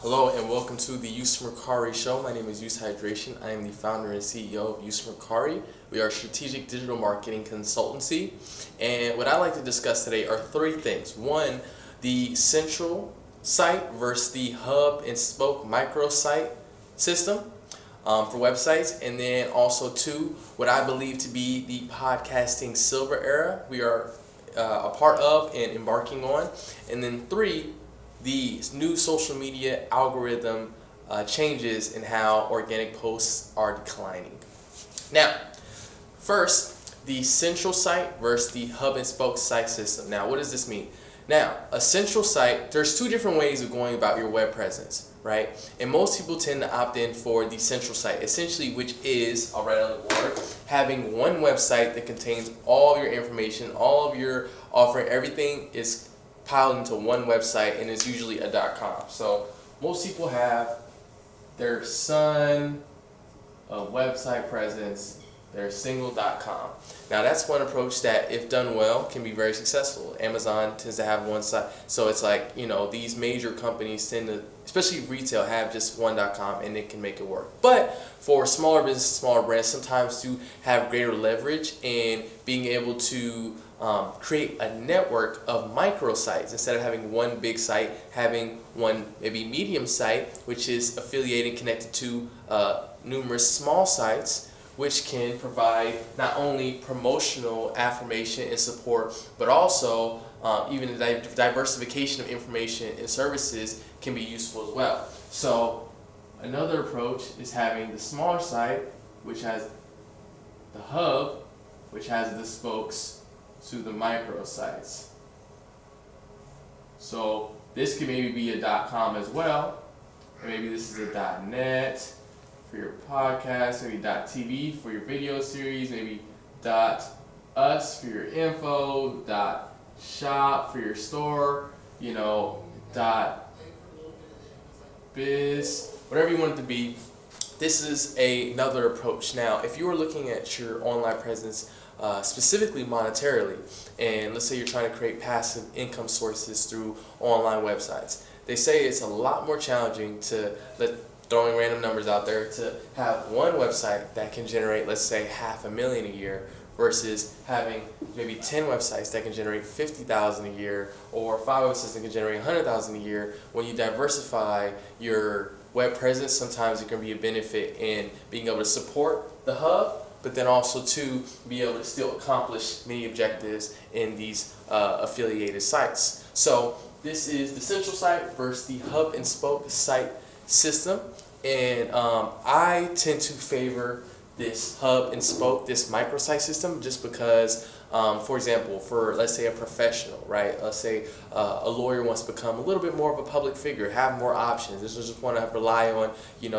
Hello and welcome to the Yuse Mercari show. My name is Yuse Hydration. I am the founder and CEO of Yuse Mercari. We are a strategic digital marketing consultancy. And what I'd like to discuss today are three things. One, the central site versus the hub and spoke microsite system for websites. And then also two, what I believe to be the podcasting silver era we are a part of and embarking on. And then three, the new social media algorithm changes in how organic posts are declining. Now, first, the central site versus the hub and spoke site system. Now, what does this mean? Now, a central site, there's two different ways of going about your web presence, right? And most people tend to opt in for the central site, essentially, which is, I'll write it on the board, having one website that contains all of your information, all of your offering, everything is piled into one website, and it's usually a .com. So most people have their son, a website presence, their single .com. Now that's one approach that, if done well, can be very successful. Amazon tends to have one site, so it's like, these major companies tend to, especially retail, have just one .com, and it can make it work. But for smaller businesses, smaller brands, sometimes to have greater leverage in being able to create a network of microsites instead of having one big site, having one maybe medium site, which is affiliated, connected to numerous small sites, which can provide not only promotional affirmation and support, but also even the diversification of information and services can be useful as well. So another approach is having the smaller site, which has the hub, which has the spokes to the microsites. So this could maybe be a .com as well, or maybe this is a .net for your podcast, maybe .tv for your video series, maybe .us for your info, .shop for your store, .biz, whatever you want it to be. This is another approach. Now, if you are looking at your online presence specifically monetarily, and let's say you're trying to create passive income sources through online websites, they say it's a lot more challenging to, throwing random numbers out there, to have one website that can generate, let's say, $500,000 a year versus having maybe 10 websites that can generate $50,000 a year, or 5 websites that can generate $100,000 a year. When you diversify your web presence, sometimes it can be a benefit in being able to support the hub, but then also to be able to still accomplish many objectives in these affiliated sites. So this is the central site versus the hub and spoke site system, and I tend to favor this hub and spoke, this microsite system, just because, for example, for let's say a professional, right? Let's say a lawyer wants to become a little bit more of a public figure, have more options. This just want to rely on,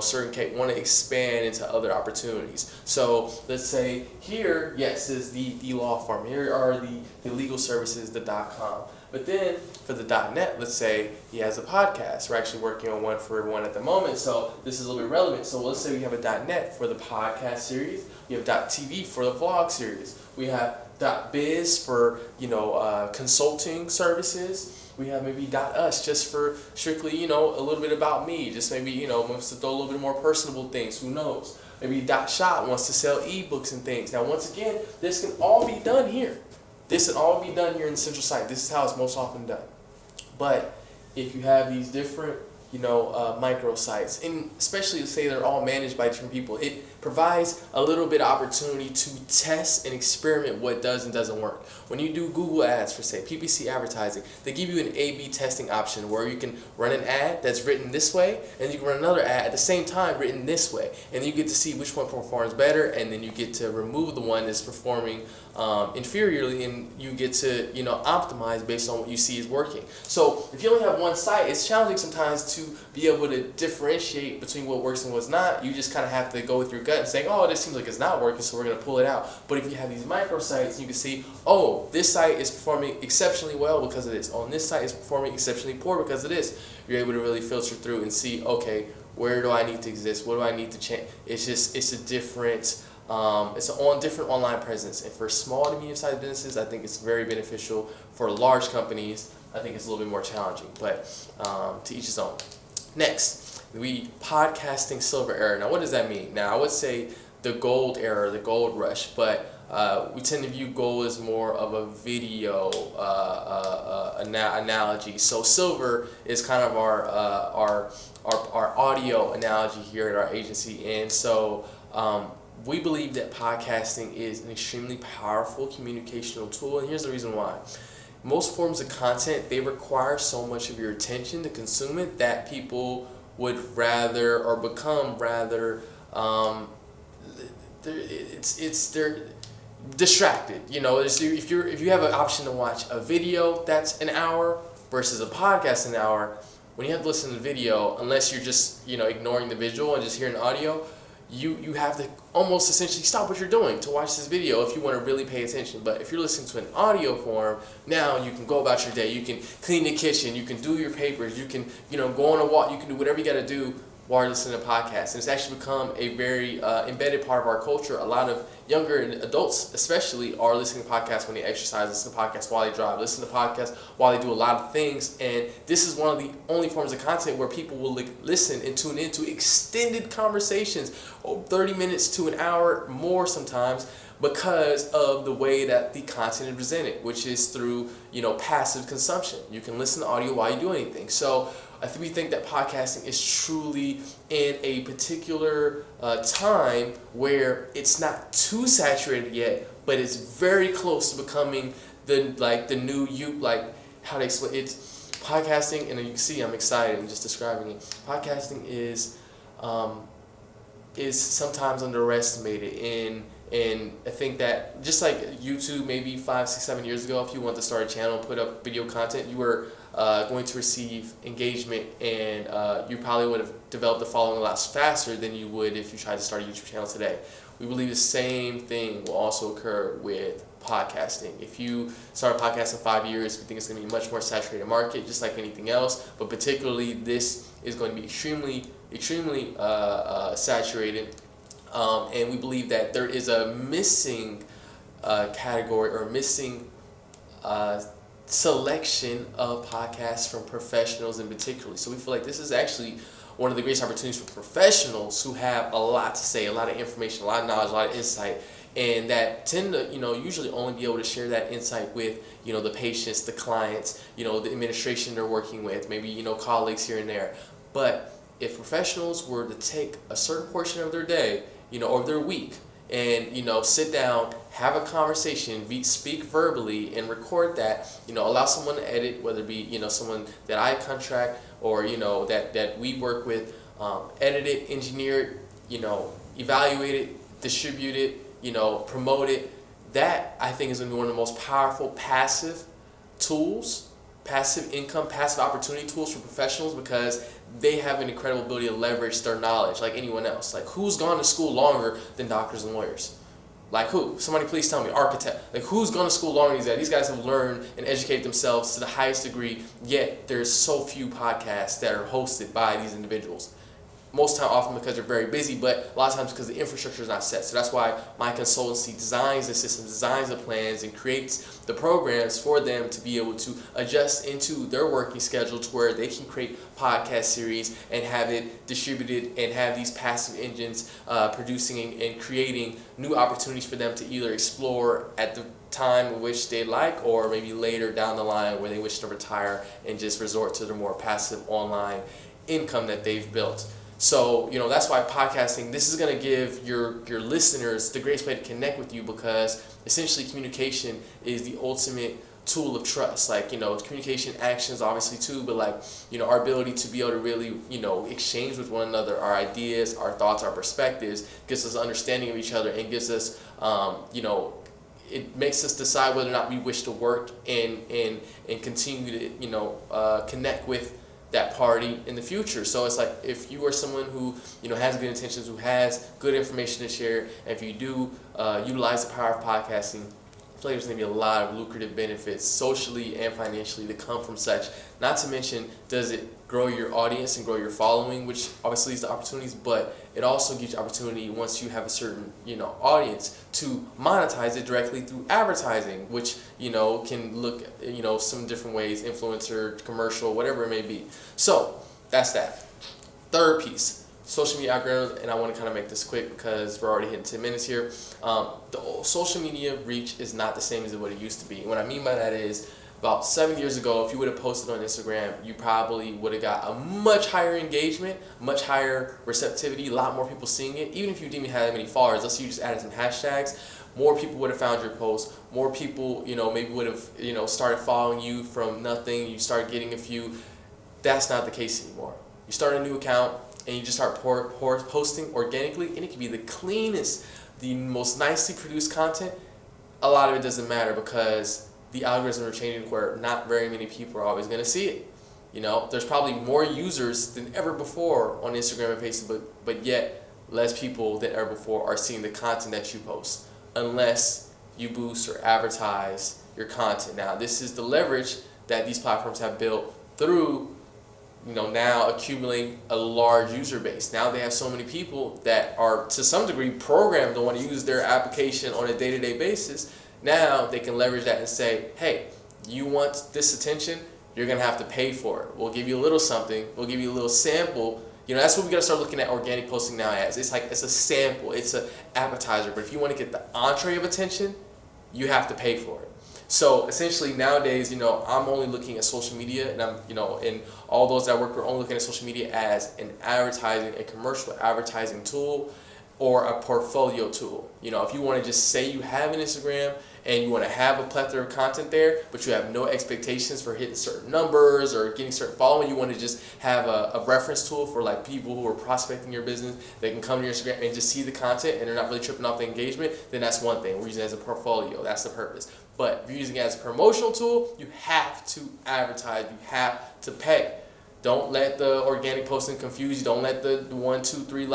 certain case, want to expand into other opportunities. So let's say here, yes, is the law firm. Here are the legal services, the .com. But then for the .net, let's say he has a podcast. We're actually working on one for one at the moment, so this is a little bit relevant. So let's say we have a .net for the podcast series. We have .tv for the vlog series. We have .biz for consulting services. We have maybe .us just for strictly a little bit about me. Just maybe wants to throw a little bit more personable things. Who knows? Maybe .shop wants to sell ebooks and things. Now once again, this can all be done here. This can all be done here in the central site. This is how it's most often done. But if you have these different, microsites, and especially to say they're all managed by different people, it provides a little bit of opportunity to test and experiment what does and doesn't work. When you do Google ads for, say, PPC advertising, they give you an A/B testing option where you can run an ad that's written this way, and you can run another ad at the same time written this way, and you get to see which one performs better, and then you get to remove the one that's performing inferiorly, and you get to optimize based on what you see is working. So if you only have one site, it's challenging sometimes to be able to differentiate between what works and what's not. You just kind of have to go with your gut and say, oh, this seems like it's not working, so we're going to pull it out. But if you have these microsites, you can see, oh, this site is performing exceptionally well because of this. Oh, and this site is performing exceptionally poor because of this. You're able to really filter through and see, okay, where do I need to exist? What do I need to change? It's a different, it's a different online presence. And for small to medium-sized businesses, I think it's very beneficial. For large companies, I think it's a little bit more challenging, but to each his own. Next, we podcasting silver era. Now, what does that mean? Now, I would say the gold era, the gold rush, but we tend to view gold as more of a video analogy. So silver is kind of our audio analogy here at our agency, and so we believe that podcasting is an extremely powerful communicational tool, and here's the reason why. Most forms of content, they require so much of your attention to consume it that people would rather or become rather they're distracted. You know, if you have an option to watch a video that's an hour versus a podcast an hour, when you have to listen to the video, unless you're just ignoring the visual and just hearing the audio, you have to almost essentially stop what you're doing to watch this video if you want to really pay attention. But if you're listening to an audio form, now you can go about your day, you can clean the kitchen, you can do your papers, you can go on a walk, you can do whatever you got to do while you're listening to podcasts. And it's actually become a very embedded part of our culture. A lot of younger adults especially are listening to podcasts when they exercise, listen to podcasts while they drive, listen to podcasts while they do a lot of things. And this is one of the only forms of content where people will listen and tune into extended conversations, 30 minutes to an hour more sometimes, because of the way that the content is presented, which is through passive consumption. You can listen to audio while you do anything. So we think that podcasting is truly in a particular time where it's not too saturated yet, but it's very close to becoming the new how to explain it's podcasting. And you can see I'm excited. I'm just describing it. Podcasting is sometimes underestimated and I think that just like YouTube maybe 5, 6, 7 years ago, if you want to start a channel and put up video content, you were going to receive engagement, and you probably would have developed the following a lot faster than you would if you tried to start a YouTube channel today. We believe the same thing will also occur with podcasting. If you start a podcast in 5 years, we think it's going to be a much more saturated market, just like anything else, but particularly this is going to be extremely saturated. And we believe that there is a missing category or missing selection of podcasts from professionals in particular. So we feel like this is actually one of the greatest opportunities for professionals who have a lot to say, a lot of information, a lot of knowledge, a lot of insight, and that tend to usually only be able to share that insight with the patients, the clients, the administration they're working with, maybe colleagues here and there. But if professionals were to take a certain portion of their day, or their week, and sit down, have a conversation, speak verbally, and record that, allow someone to edit, whether it be someone that I contract or that we work with, edit it, engineer it, evaluate it, distribute it, promote it. That I think is going to be one of the most powerful passive tools, passive income, passive opportunity tools for professionals, because they have an incredible ability to leverage their knowledge like anyone else. Like, who's gone to school longer than doctors and lawyers? Like, who? Somebody please tell me. Architect. Like, who's gone to school longer than these guys? These guys have learned and educated themselves to the highest degree, yet there's so few podcasts that are hosted by these individuals. Most time, often because they're very busy, but a lot of times because the infrastructure is not set. So that's why my consultancy designs the system, designs the plans, and creates the programs for them to be able to adjust into their working schedule to where they can create podcast series and have it distributed and have these passive engines producing and creating new opportunities for them to either explore at the time in which they like, or maybe later down the line where they wish to retire and just resort to the more passive online income that they've built. So, that's why podcasting, this is going to give your listeners the greatest way to connect with you, because essentially communication is the ultimate tool of trust. Like, communication actions obviously too, but our ability to be able to really, exchange with one another our ideas, our thoughts, our perspectives, gives us an understanding of each other and gives us, it makes us decide whether or not we wish to work and continue to, connect with that party in the future. So it's like, if you are someone who has good intentions, who has good information to share, and if you do utilize the power of podcasting, I feel like there's going to be a lot of lucrative benefits socially and financially that come from such. Not to mention, does it grow your audience and grow your following, which obviously leads to opportunities, but it also gives you opportunity once you have a certain audience to monetize it directly through advertising, which can look some different ways, influencer, commercial, whatever it may be. So that's that. Third piece, social media algorithm, and I want to kind of make this quick because we're already hitting 10 minutes here. The social media reach is not the same as what it used to be. And what I mean by that is, about 7 years ago, if you would have posted on Instagram, you probably would have got a much higher engagement, much higher receptivity, a lot more people seeing it. Even if you didn't even have that many followers, let's say you just added some hashtags, more people would have found your post. More people, maybe would have, started following you from nothing. You start getting a few. That's not the case anymore. You start a new account and you just start posting organically, and it can be the cleanest, the most nicely produced content. A lot of it doesn't matter because the algorithms are changing where not very many people are always going to see it. There's probably more users than ever before on Instagram and Facebook, but yet less people than ever before are seeing the content that you post, unless you boost or advertise your content. Now, this is the leverage that these platforms have built through now accumulating a large user base. Now they have so many people that are to some degree programmed to want to use their application on a day-to-day basis. Now they can leverage that and say, hey, you want this attention, you're going to have to pay for it. We'll give you a little something. We'll give you a little sample. That's what we got to start looking at organic posting now as. It's a sample. It's an appetizer. But if you want to get the entree of attention, you have to pay for it. So essentially nowadays, I'm only looking at social media, and I'm, and all those that work, we're only looking at social media as a commercial advertising tool or a portfolio tool. If you want to just say you have an Instagram and you want to have a plethora of content there, but you have no expectations for hitting certain numbers or getting certain following, you want to just have a reference tool for like people who are prospecting your business. They can come to your Instagram and just see the content and they're not really tripping off the engagement, then that's one thing. We're using it as a portfolio. That's the purpose. But if you're using it as a promotional tool, you have to advertise. You have to pay. Don't let the organic posting confuse you. Don't let the 1, 2, 3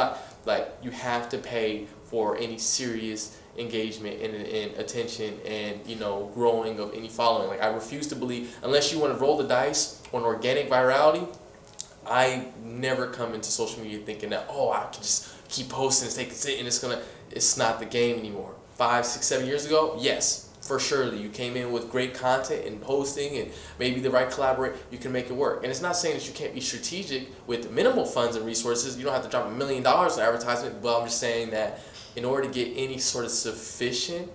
you have to pay for any serious engagement and attention and growing of any following. Like, I refuse to believe, unless you want to roll the dice on organic virality, I never come into social media thinking that, I can just keep posting and stay consistent and it's not the game anymore. 5, 6, 7 years ago, yes, for sure, you came in with great content and posting and maybe the right collaborate, you can make it work. And it's not saying that you can't be strategic with minimal funds and resources. You don't have to drop $1 million in advertisement, but I'm just saying that in order to get any sort of sufficient,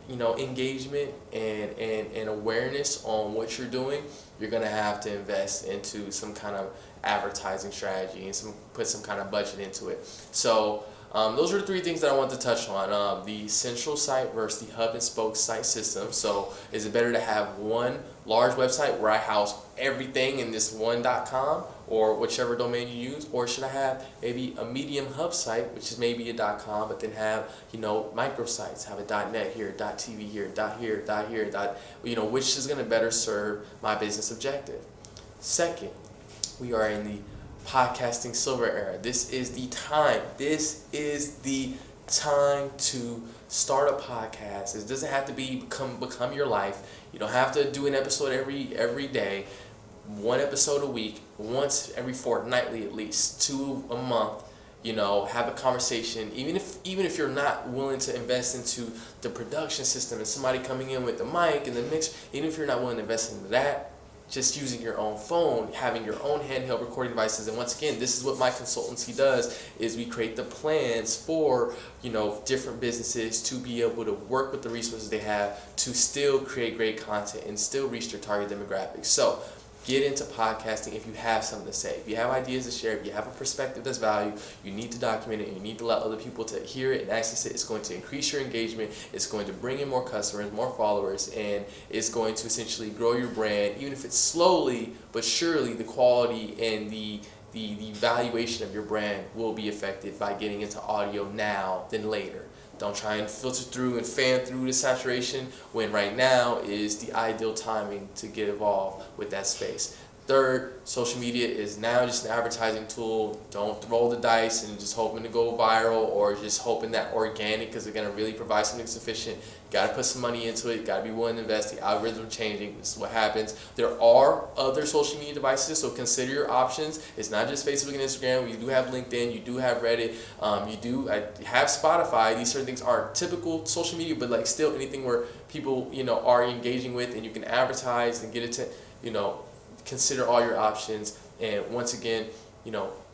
engagement and awareness on what you're doing, you're gonna have to invest into some kind of advertising strategy and put some kind of budget into it. So those are the 3 things that I want to touch on. The central site versus the hub and spoke site system. So is it better to have one large website where I house everything in this one.com or whichever domain you use, or should I have maybe a medium hub site, which is maybe a .com, but then have microsites, have a .net here, .tv here, .here, .here, which is going to better serve my business objective. Second, we are in the podcasting silver era. This is the time. This is the time to start a podcast. It doesn't have to become your life. You don't have to do an episode every day. 1 episode a week, once every fortnightly at least, 2 a month. Have a conversation. Even if you're not willing to invest into the production system and somebody coming in with the mic and the mix, even if you're not willing to invest into that, just using your own phone, having your own handheld recording devices. And once again, this is what my consultancy does, is we create the plans for, different businesses to be able to work with the resources they have to still create great content and still reach their target demographics. So get into podcasting if you have something to say. If you have ideas to share, if you have a perspective that's valuable, you need to document it. You need to allow other people to hear it and access it. It's going to increase your engagement. It's going to bring in more customers, more followers, and it's going to essentially grow your brand. Even if it's slowly but surely, the quality and the valuation of your brand will be affected by getting into audio now than later. Don't try and filter through and fan through the saturation when right now is the ideal timing to get involved with that space. Third, social media is now just an advertising tool. Don't roll the dice and just hoping to go viral or just hoping that organic because they're going to really provide something sufficient. Got to put some money into it. Got to be willing to invest. The algorithm is changing. This is what happens. There are other social media devices, so consider your options. It's not just Facebook and Instagram. You do have LinkedIn. You do have Reddit. You do have Spotify. These certain things aren't typical social media, but like still anything where people are engaging with and you can advertise and get it to consider all your options. And once again,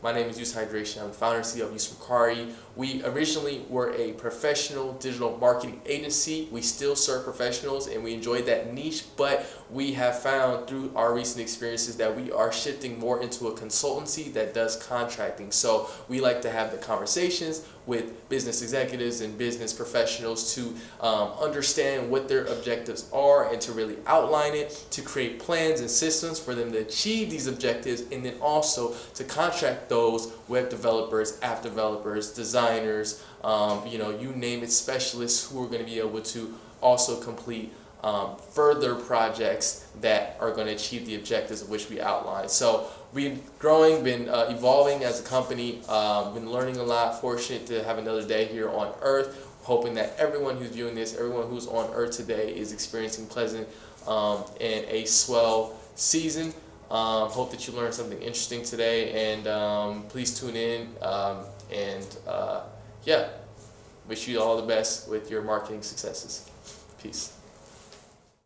My name is Yuse Hydration. I'm the founder and CEO of Yuse Mercari. We originally were a professional digital marketing agency. We still serve professionals and we enjoy that niche, but we have found through our recent experiences that we are shifting more into a consultancy that does contracting. So we like to have the conversations with business executives and business professionals to understand what their objectives are and to really outline it, to create plans and systems for them to achieve these objectives, and then also to contract those web developers, app developers, designers, you name it, specialists who are going to be able to also complete further projects that are going to achieve the objectives of which we outlined. So we've been growing, been evolving as a company, been learning a lot, fortunate to have another day here on Earth, hoping that everyone who's viewing this, everyone who's on Earth today is experiencing pleasant and a swell season. Hope that you learned something interesting today, and please tune in, wish you all the best with your marketing successes. Peace.